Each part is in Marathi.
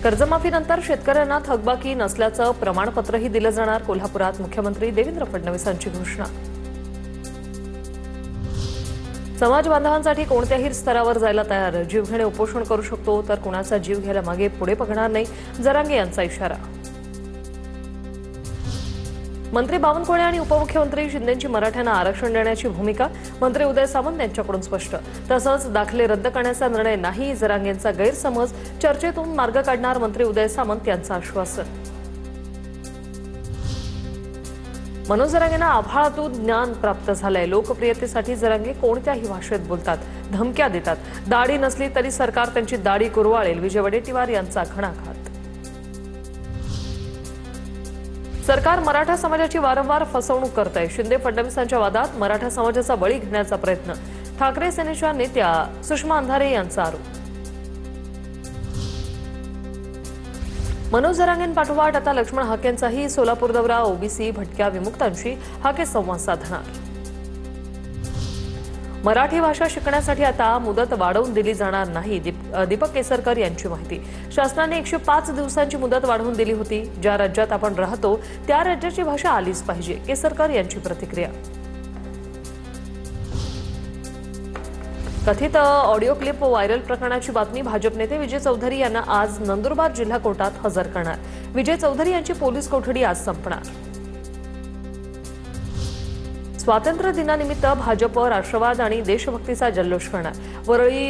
कर्जमाफीनंतर शेतकऱ्यांना थकबाकी नसल्याचं प्रमाणपत्रही दिलं जाणार। कोल्हापुरात मुख्यमंत्री देवेंद्र फडणवीसांची घोषणा। समाज बांधवांसाठी कोणत्याही स्तरावर जायला तयार, जीवघेणे उपोषण करू शकतो तर कुणाचा जीव घ्यायला मागे पुढे बघणार नाही, जरांगे यांचा इशारा। मंत्री बावनकुळे आणि उपमुख्यमंत्री शिंदेंची मराठ्यांना आरक्षण देण्याची भूमिका, मंत्री उदय सामंत यांच्याकडून स्पष्ट। तसंच दाखले रद्द करण्याचा निर्णय नाही, जरांगेंचा गैरसमज, चर्चेतून मार्ग काढणार मंत्री उदय सामंत यांचं आश्वासन। मनोज जरांगेंना आभाळातून ज्ञान प्राप्त झालंय, लोकप्रियतेसाठी जरांगे कोणत्याही भाषेत बोलतात, धमक्या देतात, दाढी नसली तरी सरकार त्यांची दाढी कुरवाळेल, विजय वडेट्टीवार यांचा घणाघात। सरकार मराठा समाजाची वारंवार फसवणूक करतंय, शिंदे फडणवीसांच्या वादात मराठा समाजाचा बळी घेण्याचा प्रयत्न, ठाकरे सेनेच्या नेत्या सुषमा अंधारे यांचा आरोप। मनोज जरांगेंपाठोपाठ आता लक्ष्मण हाकेंचाही सोलापूर दौरा, ओबीसी भटक्या विमुक्तांशी हाके संवाद साधणार। मराठी भाषा शिकण्यासाठी आता मुदत वाढवून दिली जाणार नाही, दीपक केसरकर यांची माहिती। शासनाने 105 दिवसांची मुदत वाढवून दिली होती, ज्या राज्यात आपण राहतो त्या राज्याची भाषा आलीच पाहिजे, केसरकर यांची प्रतिक्रिया। कथित ऑडिओ क्लिप व्हायरल प्रकरणाची बातमी, भाजप नेते विजय चौधरी यांना आज नंदुरबार जिल्हा कोर्टात हजर करणार। विजय चौधरी यांची पोलीस कोठडी आज संपणार। स्वातंत्र्य दिनानिमित्त भाजप राष्ट्रवाद आणि देशभक्तीचा जल्लोष करणार। वरळी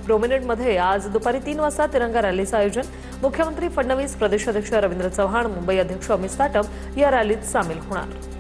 प्रोमेनेडमध्ये आज दुपारी 3 वाजता तिरंगा रॅलीचं आयोजन, मुख्यमंत्री फडणवीस, प्रदेशाध्यक्ष रवींद्र चव्हाण, मुंबई अध्यक्ष अमित साटम या रॅलीत सामील होणार।